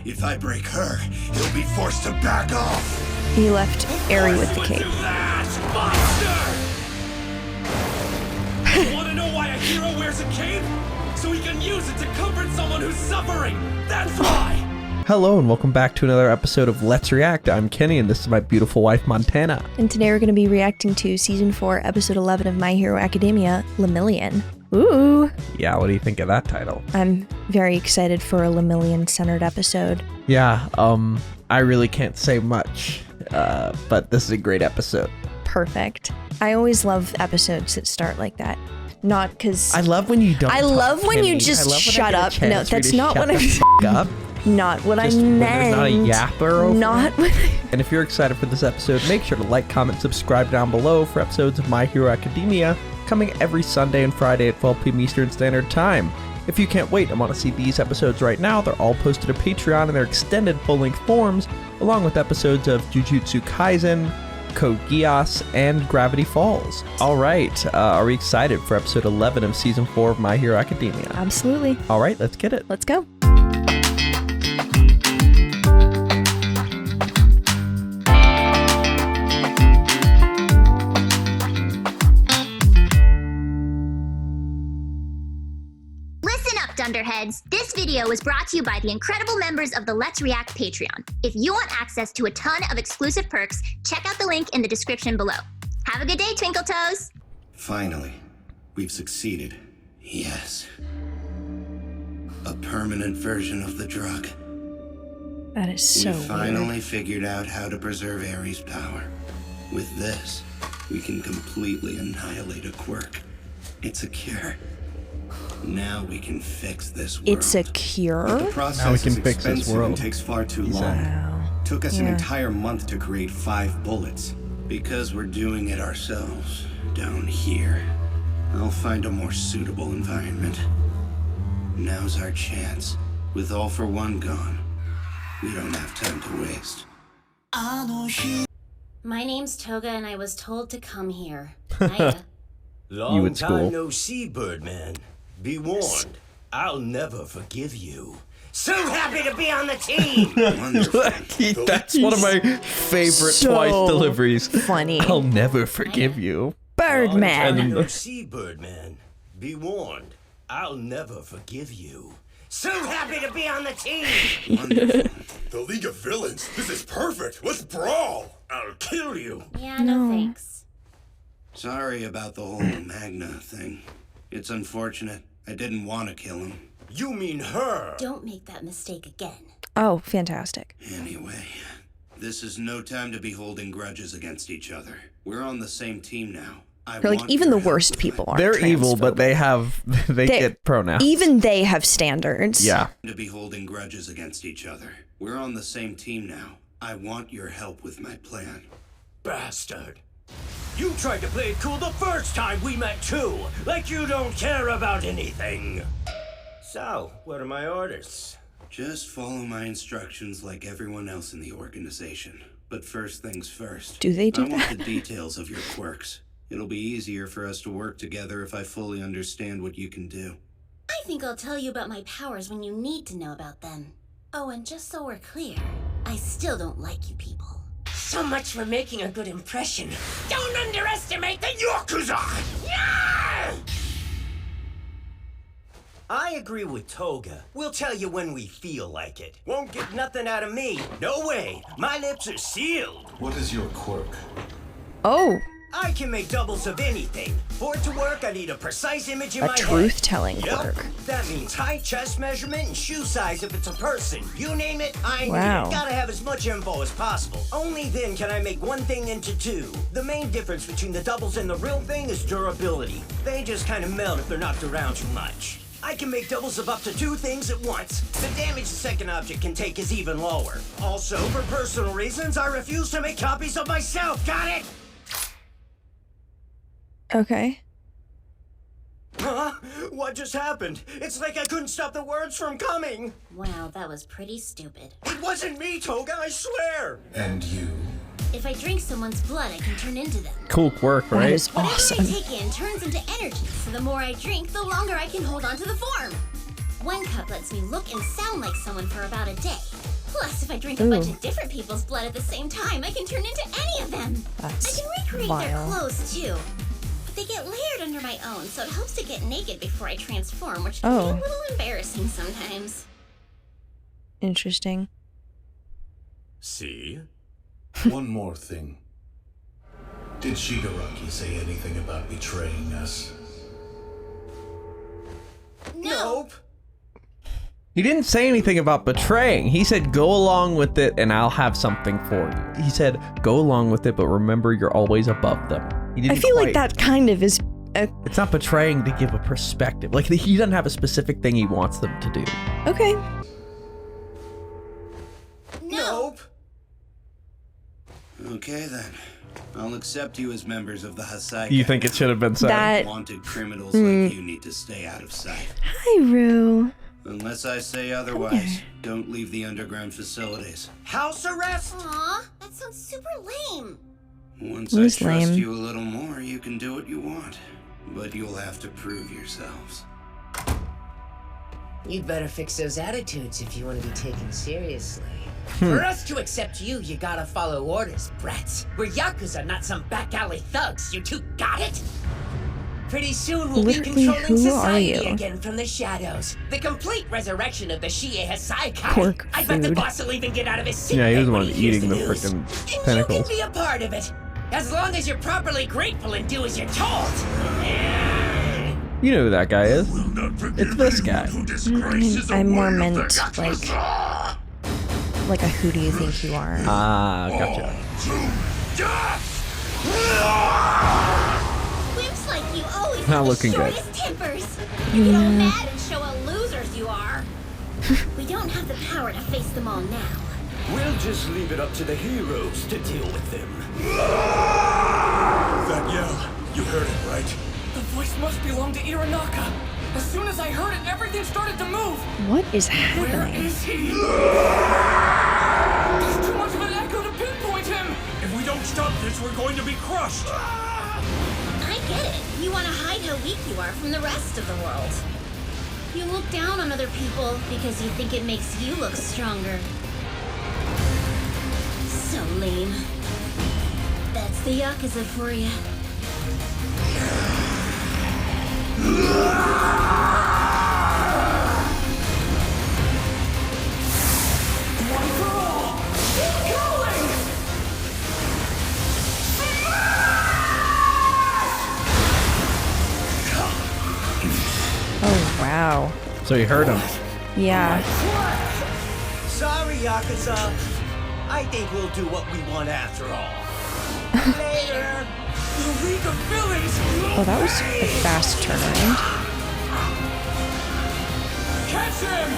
If I break her, he'll be forced to back off. He left Eri with the cape. You want to know why a hero wears a cape? So he can use it to comfort someone who's suffering. That's why. Hello and welcome back to another episode of Let's React. I'm Kenny and this is my beautiful wife, Montana. And today we're going to be reacting to Season 4, Episode 11 of My Hero Academia, Lemillion. Ooh! Yeah, what do you think of that title? I'm very excited for a Lemillion-centered episode. Yeah, I really can't say much, but this is a great episode. Perfect. I always love episodes that start like that. Not because... I love when you don't I love when you just shut up. No, that's not what I'm... up. Not what I When meant. there's not a yapper over Not what I... And if you're excited for this episode, make sure to like, comment, subscribe down below for episodes of My Hero Academia coming every Sunday and Friday at 12 p.m. Eastern Standard Time. If you can't wait and want to see these episodes right now, they're all posted to Patreon in their extended full-length forms, along with episodes of Jujutsu Kaisen, Code Geass, and Gravity Falls. Alright, are we excited for episode 11 of Season 4 of My Hero Academia? Absolutely. Alright, let's get it. Let's go. Dunderheads, this video was brought to you by the incredible members of the Let's React Patreon. If you want access to a ton of exclusive perks, check out the link in the description below. Have a good day, Twinkle Toes! Finally, we've succeeded. Yes. A permanent version of the drug. That is so We weird. finally figured out how to preserve Eri's power. With this, we can completely annihilate a Quirk. It's a cure. Now we can fix this world. It's a cure? But the process Now we can is fix this expensive world. and takes far too long. Wow. Took us an Yeah. entire month to create 5 bullets. Because we're doing it ourselves, down here. I'll find a more suitable environment. Now's our chance. With All for One gone, we don't have time to waste. My name's Toga and I was told to come here. You at school. Time no see, Birdman. Be warned, I'll never forgive you. So happy to be on the team! Wonderful. That's one of my favorite So twice deliveries. funny. I'll never forgive you. Birdman. No see, Birdman. Be warned, I'll never forgive you. So happy to be on the team! Wonderful. The League of Villains. This is perfect. Let's brawl. I'll kill you. Yeah, no thanks. Sorry about the whole Magna thing. It's unfortunate. I didn't want to kill him. You mean her? Don't make that mistake again. Oh, fantastic. Anyway, this is no time to be holding grudges against each other. We're on the same team now. Like, even the worst people are They're evil, but they get pronouns. Even they have standards. Yeah. To be holding grudges against each other. We're on the same team now. I want your help with my plan. Bastard. You tried to play it cool the first time we met too, like you don't care about anything. So, what are my orders? Just follow my instructions like everyone else in the organization. But first things first. Do they do I want that? the details of your quirks. It'll be easier for us to work together if I fully understand what you can do. I think I'll tell you about my powers when you need to know about them. Oh, and just so we're clear, I still don't like you people. So much for making a good impression. Don't underestimate the Yakuza! Yeah! I agree with Toga. We'll tell you when we feel like it. Won't get nothing out of me. No way. My lips are sealed. What is your quirk? Oh, I can make doubles of anything. For it to work, I need a precise image in a my head. truth-telling Yep. quirk. That means height, chest measurement, and shoe size if it's a person. You name it, I need Wow. it. Gotta have as much info as possible. Only then can I make one thing into two. The main difference between the doubles and the real thing is durability. They just kind of melt if they're knocked around too much. I can make doubles of up to 2 things at once. The damage the second object can take is even lower. Also, for personal reasons, I refuse to make copies of myself. Got it? Okay. Huh? What just happened? It's like I couldn't stop the words from coming. Wow, that was pretty stupid. It wasn't me, Toga, I swear. And you? If I drink someone's blood, I can turn into them. Cool quirk, That right? is Whatever awesome. I take in turns into energy, so the more I drink, the longer I can hold on to the form. One cup lets me look and sound like someone for about a day. if I drink a bunch of different people's blood at the same time, I can turn into any of them. That's I can recreate their vile. clothes too. But they get layered under my own, so it helps to get naked before I transform, which can be a little embarrassing sometimes. Interesting. See? One more thing. Did Shigaraki say anything about betraying us? Nope. He didn't say anything about betraying. He said, go along with it and I'll have something for you. He said, go along with it, but remember you're always above them. He didn't I feel like quite- that kind of is... It's not betraying to give a perspective. Like, he doesn't have a specific thing he wants them to do. Okay. Nope. Okay then. I'll accept you as members of the Hasai. You think it should have been said? That... Wanted criminals like you need to stay out of sight. Hi, Rue. Unless I say otherwise, don't leave the underground facilities. House arrest? Aw, that sounds super lame. Once It I was trust lame. you a little more, you can do what you want. But you'll have to prove yourselves. You'd better fix those attitudes if you want to be taken seriously. For us to accept you, you gotta follow orders, brats. We're Yakuza, not some back alley thugs. You two got it? Pretty soon we'll Literally, be controlling who are society you? again from the shadows. The complete resurrection of the Shie Hasaikai. Pork I bet the food. boss will even get out of his sick Yeah, he was bed the when one he hears eating the news. frickin' And tentacles. you can be a part of it, as long as you're properly grateful and do as you're told. You know who that guy is. Will not forgive It's this guy. anyone who disgraces I the more way of the meant, Yakuza. like a who do you think you are? Ah, gotcha. Wimps like you always Not have looking the good. shortest tempers. You get all mad and show how losers you are. We don't have the power to face them all now. We'll just leave it up to the heroes to deal with them. That yell, you heard it, right? The voice must belong to Iranaka. As soon as I heard it, everything started to move. What is Where happening? is he? There's too much of an echo to pinpoint him. If we don't stop this, we're going to be crushed. I get it. You want to hide how weak you are from the rest of the world. You look down on other people because you think it makes you look stronger. So lame. That's the Yakuza for you. One for all. Keep going. Oh, wow. So you heard him. Yeah. Sorry, Yakuza. I think we'll do what we want after all. Later. The League of Villains. Oh, that was a fast turnaround. Catch him.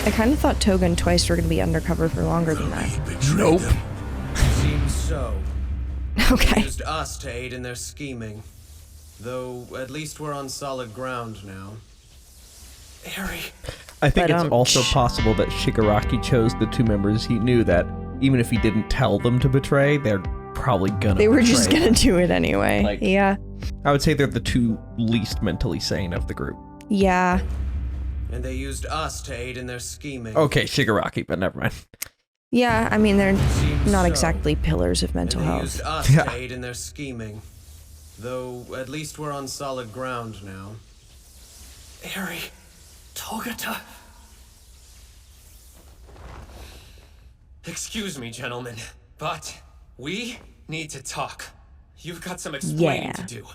I kind of thought Toga and Twice were going to be undercover for longer than that. Nope. Seems so. Okay. Used us to aid in their scheming. Though, at least we're on solid ground now. Eri. I think But, it's also possible that Shigaraki chose the two members he knew that even if he didn't tell them to betray, they're probably gonna They were just betray. going to do it anyway. Like- Yeah. I would say they're the two least mentally sane of the group. Yeah. And they used us to aid in their scheming. Okay, Shigaraki, but never mind. Yeah, I mean, they're Seems not so. exactly pillars of And mental they health. used us Yeah. to aid in their scheming. Though, at least we're on solid ground now. Eri. Togata. Excuse me, gentlemen, but we need to talk. You've got some explaining Yeah. to do.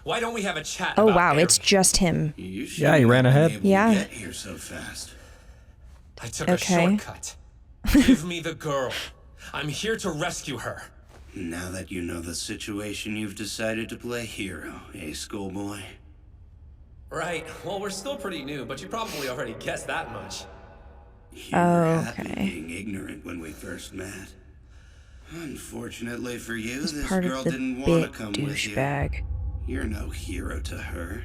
Why don't we have a chat Oh, about wow, Eri? it's just him. You Yeah, he shouldn't ran have been ahead. able to Yeah. Get here so fast. I took Okay. a shortcut. Give me the girl. I'm here to rescue her. Now that you know the situation, you've decided to play hero, eh, schoolboy? Right. Well, we're still pretty new, but you probably already guessed that much. You were happy Okay. being ignorant when we first met. Unfortunately for you, He's this part girl of the didn't want to big come with you. douchebag. You're no hero to her.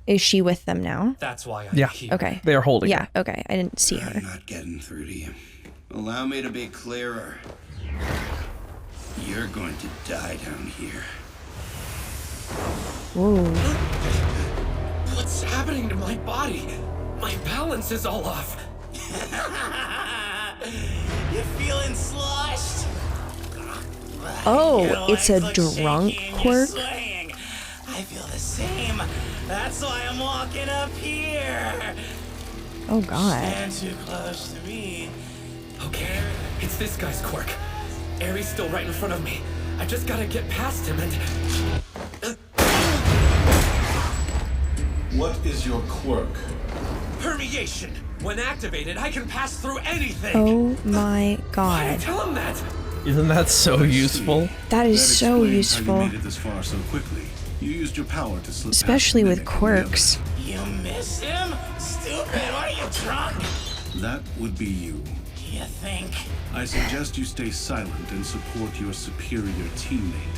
Is she with them now? That's why I'm Yeah. here. Okay. They're holding Yeah, her. okay. I didn't see her. I'm not getting through to you. Allow me to be clearer. You're going to die down here. Whoa. What's happening to my body? My balance is all off. You feeling sloshed? Oh, You know, it's a like drunk shaking and Quirk? swaying. I feel the same. That's why I'm walking up here. Oh god. Stand too close to me. Okay, it's this guy's quirk. Eri's still right in front of me. I just gotta get past him and... What is your quirk? Permeation! When activated, I can pass through anything! Oh my god. Tell him that! Isn't that so useful? That is so explains useful. How you made it this far so quickly. You used your power to slip past Especially the with mimic and the others. quirks. You missed him? Stupid, what are you, drunk? That would be you. You think? I suggest you stay silent and support your superior teammate.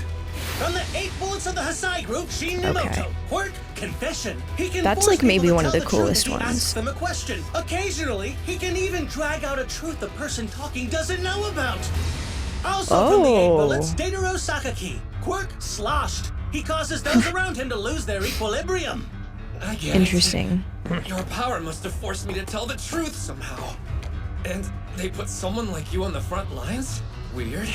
From the 8 bullets of the Hasai group, Shinimoto. Okay. Quirk, confession. He can That's force like maybe people to one of tell the truth coolest if he ones. asks them a question. Occasionally, he can even drag out a truth the person talking doesn't know about. Also from the 8 Oh. bullets, Dataro Sakaki. Quirk sloshed. He causes those around him to lose their equilibrium. I get Interesting. it. Your power must have forced me to tell the truth somehow. And they put someone like you on the front lines? Weird.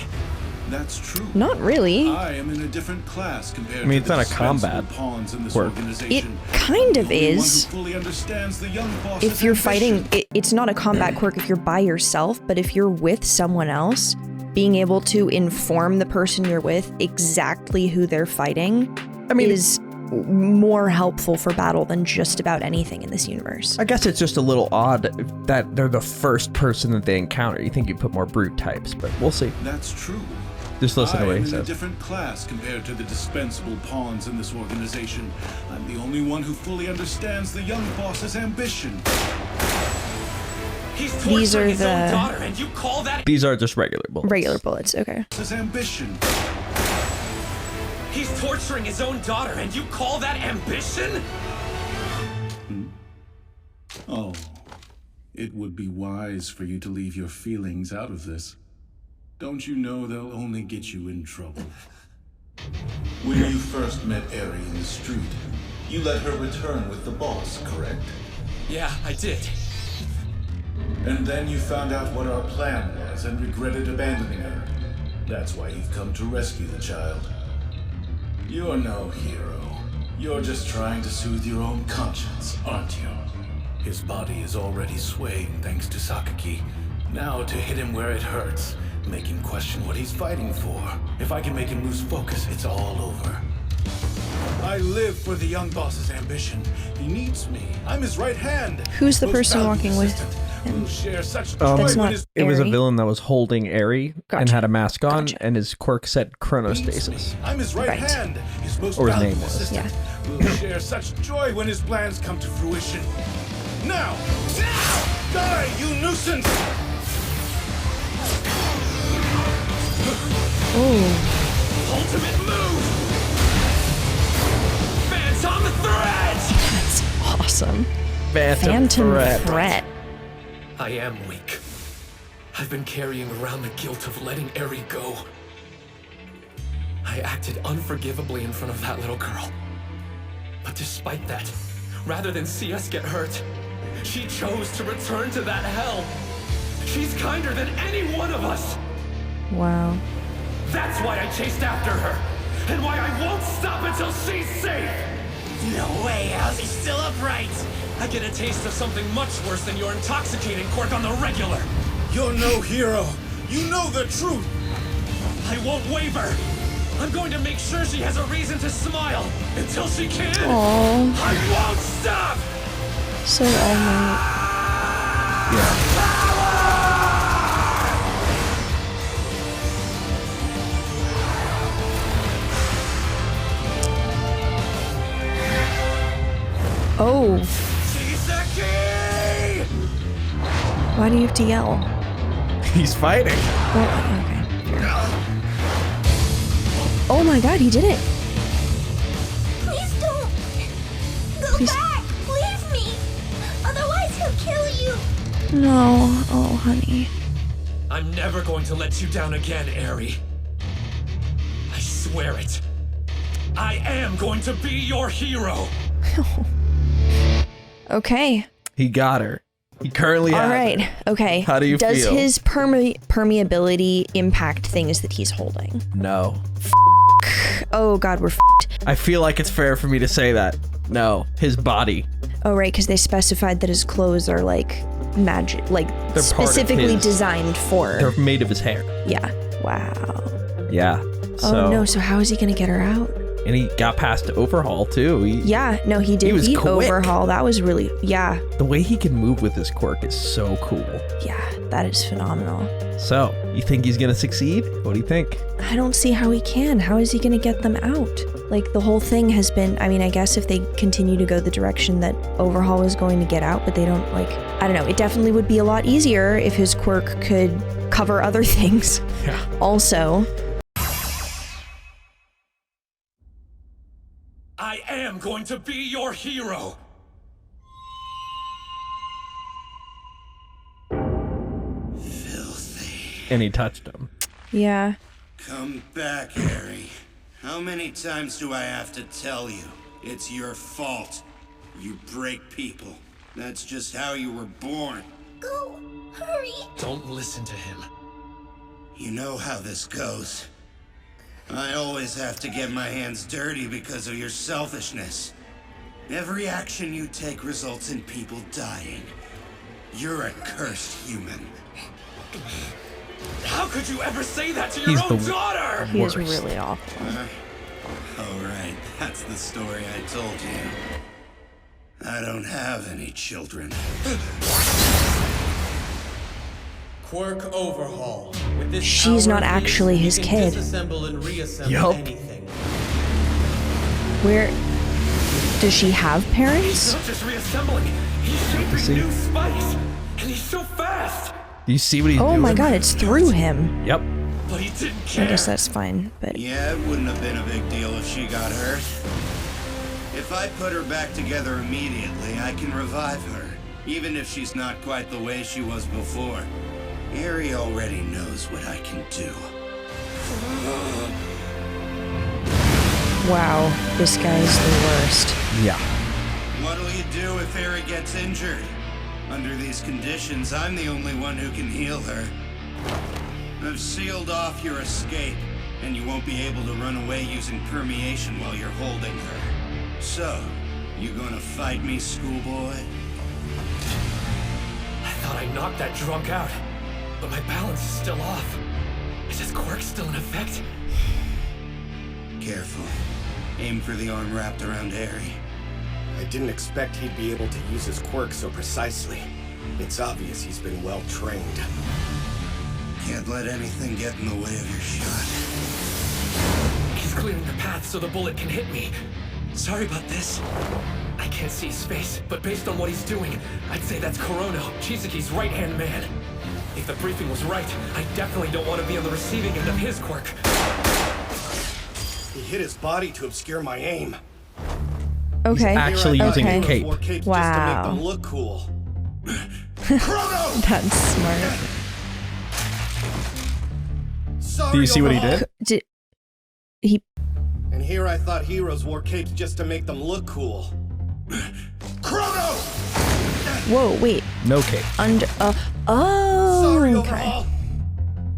That's true. Not really. I am in a different class compared I mean, to it's the not a dispensable combat pawns in this quirk. It organization. kind The of only one is. who fully understands the young boss's If you're ambition. fighting, it's not a combat quirk if you're by yourself, but if you're with someone else, being able to inform the person you're with exactly who they're fighting is more helpful for battle than just about anything in this universe. I guess it's just a little odd that they're the first person that they encounter. You think you'd put more brute types, but we'll see. That's true. Just listen to I what am he in a says. different class compared to the dispensable pawns in this organization. I'm the only one who fully understands the young boss's ambition. He's These are torturing his own the- daughter, and you call that... These are just regular bullets. Regular bullets, okay. His ambition. He's torturing his own daughter, and you call that ambition? Oh, it would be wise for you to leave your feelings out of this. Don't you know they'll only get you in trouble? When you first met Eri in the street, you let her return with the boss, correct? Yeah, I did. And then you found out what our plan was and regretted abandoning her. That's why you've come to rescue the child. You're no hero. You're just trying to soothe your own conscience, aren't you? His body is already swaying thanks to Sakaki. Now to hit him where it hurts, make him question what he's fighting for. If I can make him lose focus, it's all over. I live for the young boss's ambition. He needs me. I'm his right hand. Who's the Most person valuable walking with assistant. him? We'll share such That's joy when not his It was a Eri? villain that was holding Eri and Gotcha. had a mask on, Gotcha. and his quirk said chronostasis. I'm his right, Right. hand, his most Or his valuable name was. assistant. Yeah. We'll share such joy when his plans come to fruition. Now! Now! Die, you nuisance! Oh, Ultimate move! Phantom Thread! that's awesome. Phantom Threat. I am weak. I've been carrying around the guilt of letting Eri go. I acted unforgivably in front of that little girl. But despite that, rather than see us get hurt, she chose to return to that hell. She's kinder than any one of us. Wow. That's why I chased after her, and why I won't stop until she's safe. No way, how's he still upright? I get a taste of something much worse than your intoxicating quirk on the regular. You're no hero. You know the truth. I won't waver. I'm going to make sure she has a reason to smile until she can. Aww, I won't stop. so All Might. Oh, Chisaki! why do you have to yell? He's fighting. Well, okay. Oh my god, he did it! Please don't! Go Please. back! Leave me! Otherwise he'll kill you! No, oh honey. I'm never going to let you down again, Eri. I swear it. I am going to be your hero. Okay. He got her. He currently has All right. it. Okay. How do you Does feel? his permeability impact things that he's holding? No. Oh God, we're f***ed. I feel like it's fair for me to say that. No. His body. Oh right, because they specified that his clothes are like magic, like They're specifically his- designed for. They're made of his hair. Yeah. Wow. Yeah. Oh no, so how is he gonna get her out? And he got past Overhaul too. Yeah, no, he did was beat quick. Overhaul. That was really, yeah, The way he can move with his quirk is so cool. yeah, that is phenomenal. So, you think he's gonna succeed? What do you think? I don't see how he can. How is he gonna get them out? Like, the whole thing has been, I mean, I guess if they continue to go the direction that Overhaul is going to get out, but they don't, like, I don't know, it definitely would be a lot easier if his quirk could cover other things. Yeah. Also, I am going to be your hero! Filthy. And he touched him. yeah. Come back, Eri. How many times do I have to tell you? It's your fault. You break people. That's just how you were born. Go! Hurry! Don't listen to him. You know how this goes. I always have to get my hands dirty because of your selfishness. Every action you take results in people dying. You're a cursed human. How could you ever say that to your He's own the daughter? He is Worst. really awful. Oh, right. That's the story I told you. I don't have any children. Quirk Overhaul. With this She's power not piece, actually you his can kid. Disassemble and reassemble Yup. anything. Where does she have He's parents? not just reassembling, he's shaping See? new spikes! And he's so fast! Do you see what he's doing? Oh my God, it's through him. Yep. But he didn't I care. guess that's fine, but Yeah, it wouldn't have been a big deal if she got hurt. If I put her back together immediately, I can revive her, even if she's not quite the way she was before. Eri already knows what I can do. wow, this guy's the worst. Yeah. What'll you do if Eri gets injured? Under these conditions, I'm the only one who can heal her. I've sealed off your escape, and you won't be able to run away using permeation while you're holding her. So, you gonna fight me, schoolboy? I thought I knocked that drunk out, but my balance is still off. Is his quirk still in effect? Careful. Aim for the arm wrapped around Eri. I didn't expect he'd be able to use his quirk so precisely. It's obvious he's been well trained. Can't let anything get in the way of your shot. He's clearing the path so the bullet can hit me. Sorry about this. I can't see his face, but based on what he's doing, I'd say that's Kurono, Chizuki's right-hand man. If the briefing was right, I definitely don't want to be on the receiving end of his quirk. He hit his body to obscure my aim. Okay. Actually using okay. a cape. Wore capes just to Wow. make them look cool. That's smart. Sorry, Do you see what he Overhaul. did? Did he? And here I thought heroes wore capes just to make them look cool. Chrono! Whoa, wait. No cape. Under. Oh. Sorry, Okay. Overhaul.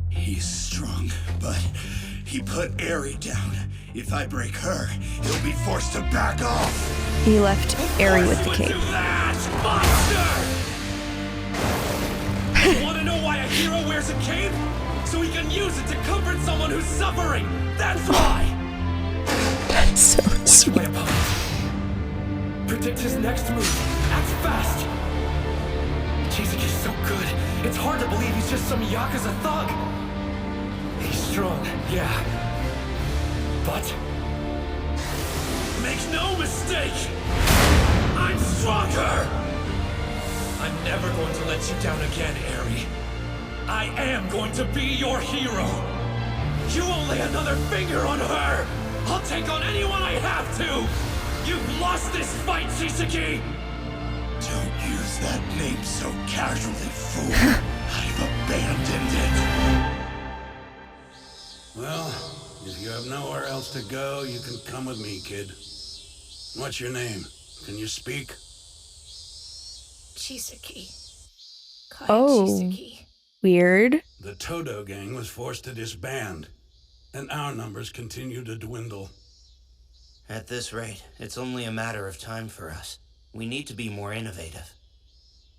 He's strong, but he put Eri down. If I break her, he'll be forced to back off. He left Eri with the Would cape. do that, monster! You want to know why a hero wears a cape? So he can use it to comfort someone who's suffering. That's why. That's so Watch sweet. my opponent. Predict his next move. Act fast. Chizuki's so good. It's hard to believe he's just some Yakuza thug. He's strong, yeah. But make no mistake, I'm stronger. I'm never going to let you down again, Eri. I am going to be your hero. You won't lay another finger on her. I'll take on anyone I have to. You've lost this fight, Chizuki. Don't use that name so casually, fool. I've abandoned it. Well, if you have nowhere else to go, you can come with me, kid. What's your name? Can you speak? Chizuki. Oh, weird. The Todo gang was forced to disband, and our numbers continue to dwindle. At this rate, it's only a matter of time for us. We need to be more innovative.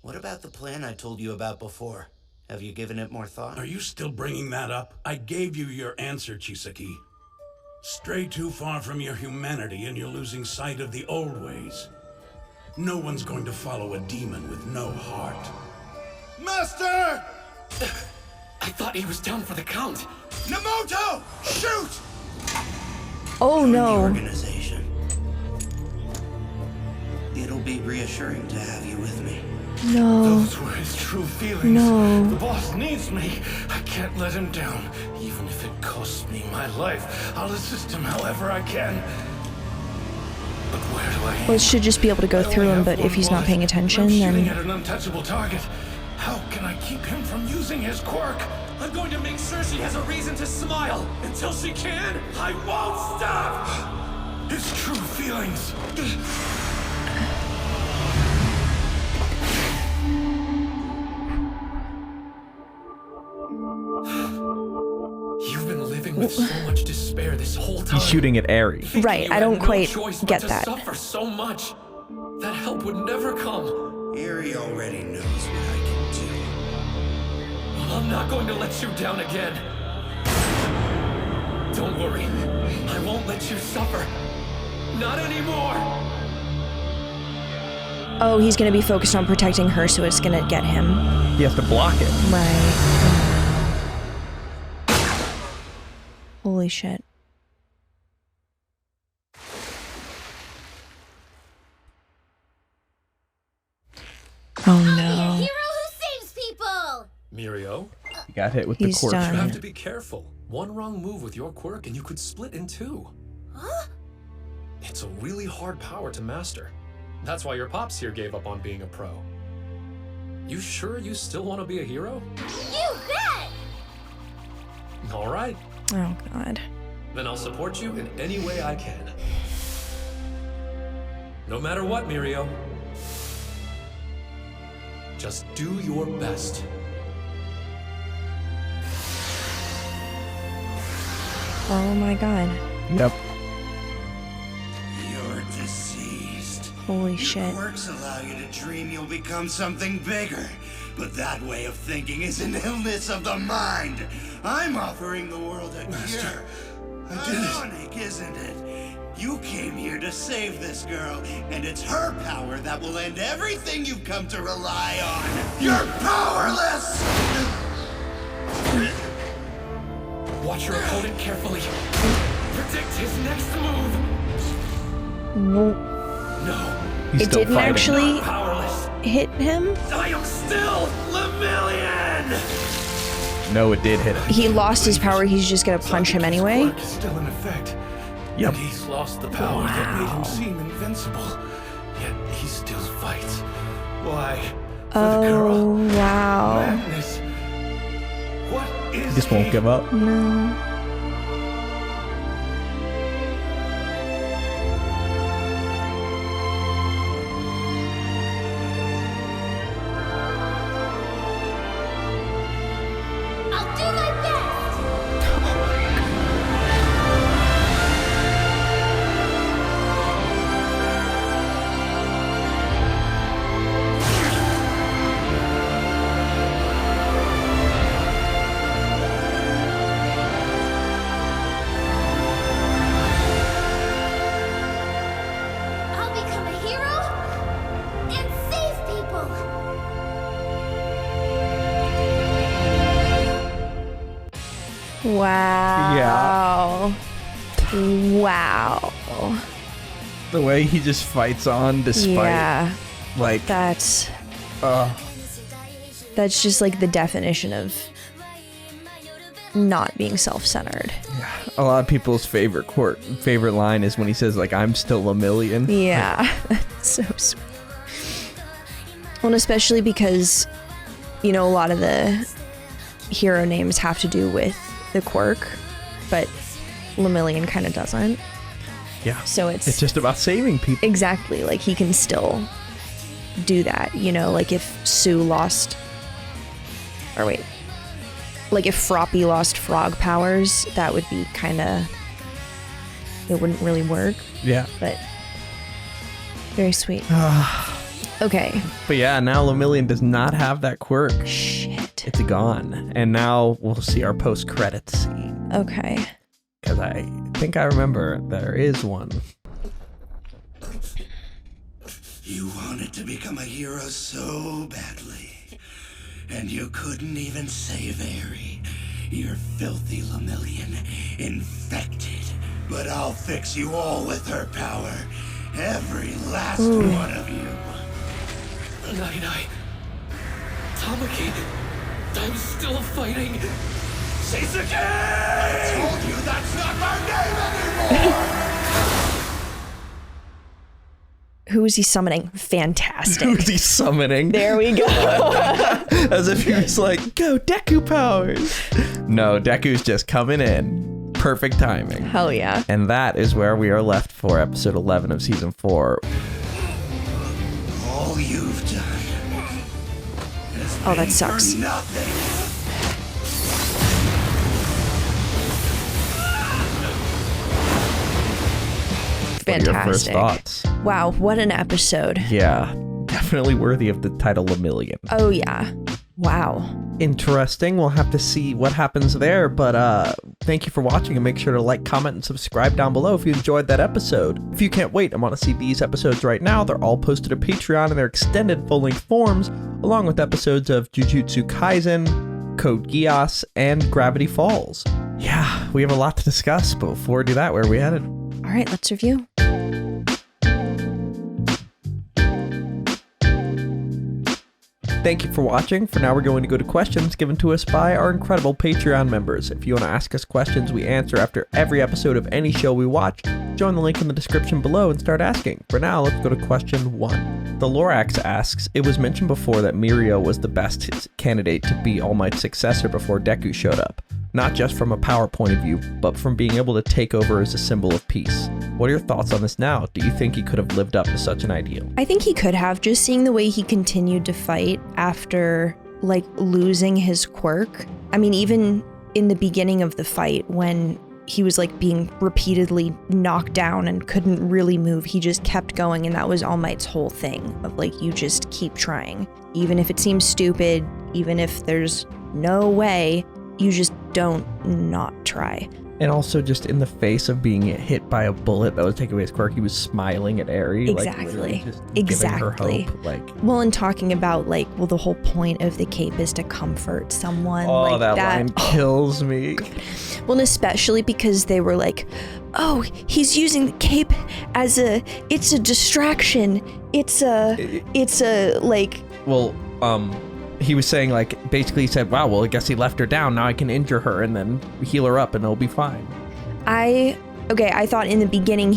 What about the plan I told you about before? Have you given it more thought? Are you still bringing that up? I gave you your answer, Chisaki. Stray too far from your humanity and you're losing sight of the old ways. No one's going to follow a demon with no heart. Master! I thought he was down for the count. Namoto! Shoot! Oh no. Organization. It'll be reassuring to have you with me. No. Those were his true feelings. No. The boss needs me. I can't let him down. Even if it costs me my life, I'll assist him however I can. But where do I aim? Well, it should just be able to go through him, but if he's not paying attention, I'm shooting then... at an untouchable target. How can I keep him from using his quirk? I'm going to make sure she has a reason to smile. Until she can, I won't stop! His true feelings. You've been living with so much despair this whole time. He's shooting at Eri. Right, I don't quite get that. Suffer so much. That help would never come. Eri already knows what I can do. I'm not going to let you down again. Don't worry. I won't let you suffer. Not anymore. Oh, he's gonna be focused on protecting her, so it's gonna get him. He has to block it. Right. Holy shit. Oh no. Hero who saves people! Mirio, He got hit with He's the quirk. done. you have to be careful. One wrong move with your quirk and you could split in two. Huh? It's a really hard power to master. That's why your pops here gave up on being a pro. You sure you still want to be a hero? You bet! All right. Oh god. Then I'll support you in any way I can. No matter what, Mirio. Just do your best. Oh my god. Yep. You're deceased. Holy shit. Quirks allow you to dream you'll become something bigger, but that way of thinking is an illness of the mind. I'm offering the world a cure. Ironic, isn't it? You came here to save this girl, and it's her power that will end everything you've come to rely on. You're powerless! Watch your opponent carefully. Predict his next move. No. He's It still didn't fighting. actually Not powerless. hit him. I am still Lemillion! No, it did hit him. He lost his power, he's just gonna punch him anyway. Quirk is still in effect. Yep. And he's lost the power that made him seem invincible. Yet he still fights. Why? For the girl. Oh, wow. Madness. What is He just won't give up. No. I'll do my best! I'll become a hero and save people! Wow. Wow. The way he just fights on despite, Yeah. like, That's just like the definition of not being self-centered. a lot of people's favorite line is when he says, like, I'm still Lemillion. Yeah. That's so sweet. Well, and especially because, you know, a lot of the hero names have to do with the quirk, but Lemillion kind of doesn't. Yeah. So it's just about saving people. Exactly. Like, he can still do that, you know, like if Sue lost Or wait. Like if Froppy lost frog powers, that would be kind of... It wouldn't really work. Yeah. But very sweet. Okay. But yeah, now Lemillion does not have that quirk. Shit. It's gone. And now we'll see our post-credits scene. Okay. Because I think I remember there is one. You wanted to become a hero so badly. And you couldn't even save Eri. You're filthy Lemillion. Infected. But I'll fix you all with her power. Every last one of you. Night-night. Tamaki, I'm still fighting. Sasuke! I told you that's not my name anymore! Who is he summoning? Fantastic. Who is he summoning? There we go. As if he was like, go Deku powers. No, Deku's just coming in. Perfect timing. Hell yeah. And that is where we are left for episode 11 of season 4. All you've done Oh, that sucks. for nothing. Fantastic. What are your first thoughts? Wow, what an episode. Yeah, definitely worthy of the title Lemillion. Oh yeah. Wow. Interesting. We'll have to see what happens there, but thank you for watching, and make sure to like, comment, and subscribe down below if you enjoyed that episode. If you can't wait and want to see these episodes right now, they're all posted to Patreon in their extended full-length forms, along with episodes of Jujutsu Kaisen, Code Geass, and Gravity Falls. Yeah, we have a lot to discuss, but before we do that, where are we headed? All right, let's review. Thank you for watching. For now, we're going to go to questions given to us by our incredible Patreon members. If you want to ask us questions we answer after every episode of any show we watch, join the link in the description below and start asking. For now, let's go to question 1. The Lorax asks, it was mentioned before that Mirio was the best candidate to be All Might's successor before Deku showed up. Not just from a power point of view, but from being able to take over as a symbol of peace. What are your thoughts on this now? Do you think he could have lived up to such an ideal? I think he could have, just seeing the way he continued to fight after, like, losing his quirk. I mean, even in the beginning of the fight, when he was, like, being repeatedly knocked down and couldn't really move, he just kept going, and that was All Might's whole thing, of, like, you just keep trying. Even if it seems stupid, even if there's no way, you just don't not try. And also, just in the face of being hit by a bullet that was taking away his quirk, he was smiling at Eri. Exactly. Like, just giving her hope. Like, well, and talking about, like, well, the whole point of the cape is to comfort someone. Oh, like that line kills me. Well, and especially because they were like, oh, he's using the cape as it's a distraction. It's a, like... Well, he was saying, like, basically he said, wow, well, I guess he left her down. Now I can injure her and then heal her up and it'll be fine. I thought in the beginning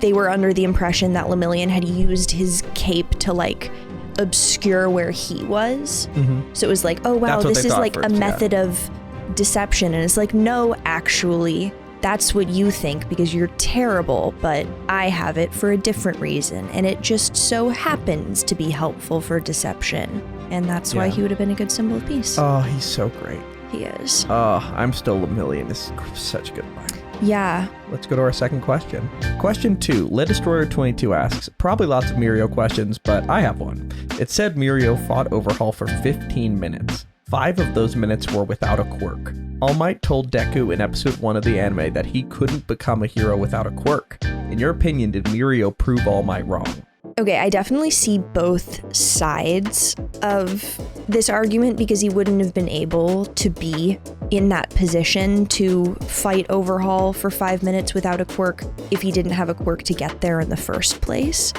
they were under the impression that Lemillion had used his cape to, like, obscure where he was. Mm-hmm. So it was like, oh, wow, this is like first, a method of deception. And it's like, no, actually, that's what you think because you're terrible, but I have it for a different reason. And it just so happens to be helpful for deception. And that's why he would have been a good symbol of peace. Oh, he's so great. He is. Oh, I'm still Lemillion. This is such a good line. Yeah. Let's go to our second question. Question 2. Let Destroyer 22 asks, probably lots of Mirio questions, but I have one. It said Mirio fought Overhaul for 15 minutes. 5 of those minutes were without a quirk. All Might told Deku in episode 1 of the anime that he couldn't become a hero without a quirk. In your opinion, did Mirio prove All Might wrong? Okay, I definitely see both sides of this argument because he wouldn't have been able to be in that position to fight Overhaul for 5 minutes without a quirk if he didn't have a quirk to get there in the first place.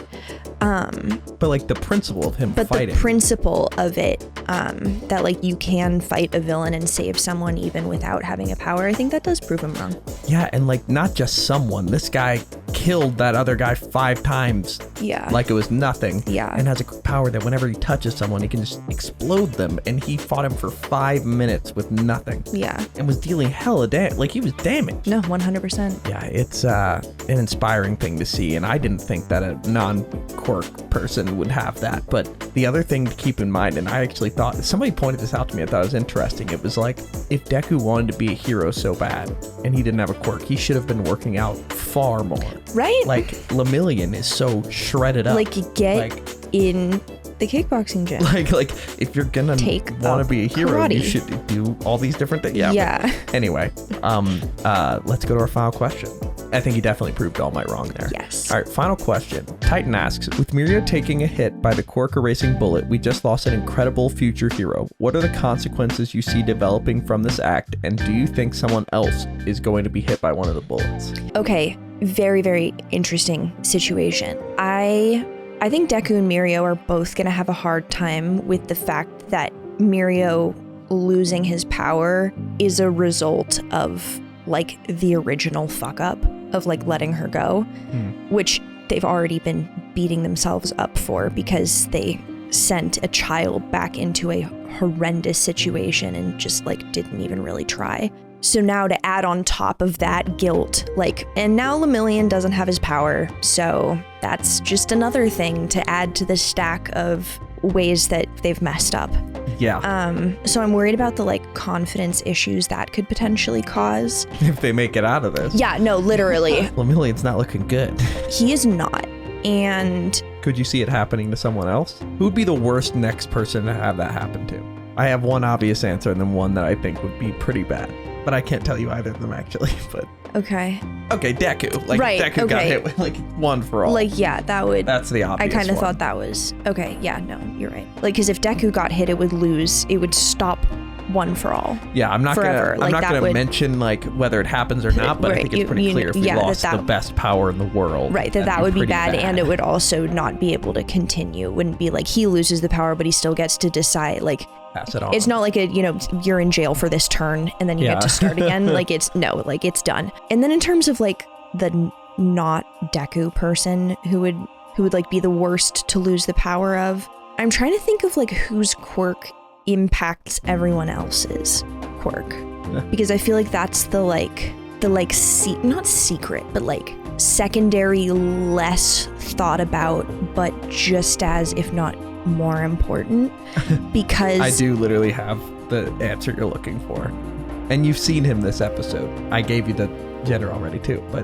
But, like, the principle of him fighting. But the principle of it, that, like, you can fight a villain and save someone even without having a power, I think that does prove him wrong. Yeah, and, like, not just someone. This guy killed that other guy 5 times. Yeah. Like it was nothing. Yeah. And has a power that whenever he touches someone, he can just explode them. And he fought him for 5 minutes with nothing. Yeah. And was dealing hella damage. Like he was damaged. No, 100%. Yeah, it's an inspiring thing to see. And I didn't think that a non-Quirk person would have that. But the other thing to keep in mind, and I actually thought, somebody pointed this out to me, I thought it was interesting. It was like, if Deku wanted to be a hero so bad and he didn't have a quirk, he should have been working out far more. Right? Like Lemillion is so shredded up. Like, get in the kickboxing gym. Like if you're gonna want to be a hero, karate. you should do all these different things. Yeah. But anyway, let's go to our final question. I think you definitely proved all my wrong there. Yes. All right, final question. Titan asks, with Mirio taking a hit by the Quirk erasing bullet, we just lost an incredible future hero. What are the consequences you see developing from this act, and do you think someone else is going to be hit by one of the bullets? Okay, very, very interesting situation. I think Deku and Mirio are both going to have a hard time with the fact that Mirio losing his power is a result of like the original fuck up of like letting her go, which they've already been beating themselves up for because they sent a child back into a horrendous situation and just like didn't even really try. So now to add on top of that guilt, like, and now Lemillion doesn't have his power, so that's just another thing to add to the stack of ways that they've messed up. Yeah. So I'm worried about the like confidence issues that could potentially cause. If they make it out of this. Yeah, no, literally. Lemillion's not looking good. He is not. And could you see it happening to someone else? Who would be the worst next person to have that happen to? I have one obvious answer and then one that I think would be pretty bad. But I can't tell you either of them actually, but... Okay, Deku. Like, right, Deku got hit with, like, one for all. Like, yeah, that would... That's the obvious I kind of one. thought that was... Okay, yeah, no, you're right. Like, because if Deku got hit, it would stop one for all. Yeah, I'm not gonna mention, like, whether it happens or not, but I think it's pretty clear if we lost the best power in the world. Right, that would be bad, and it would also not be able to continue. It wouldn't be like he loses the power, but he still gets to decide, like... Pass it on. It's not like you're in jail for this turn and then you get to start again. Like it's done. And then in terms of like the not Deku person who would like be the worst to lose the power of, I'm trying to think of like whose quirk impacts everyone else's quirk. Because I feel like that's not secret, but like secondary, less thought about, but just as, if not more important, because I do literally have the answer you're looking for, and you've seen him this episode. I gave you the gender already too, but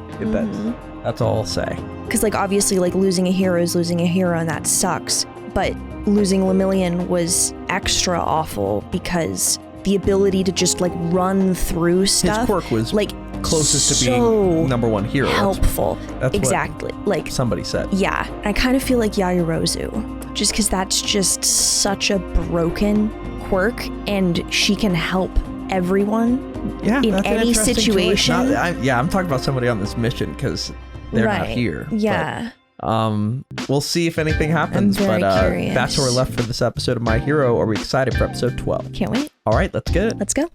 that's all I'll say. Because like obviously like losing a hero is losing a hero and that sucks, but losing Lemillion was extra awful because the ability to just like run through stuff, his quirk was like closest to being number one hero. Helpful. That's exactly. Like somebody said. Yeah. I kind of feel like Yaoyorozu, just because that's just such a broken quirk and she can help everyone in any situation. I'm talking about somebody on this mission because they're not here. Yeah. But, we'll see if anything happens. I'm very but curious. that's where we're left for this episode of My Hero. Are we excited for episode 12? Can't wait. All right, let's get it. Let's go.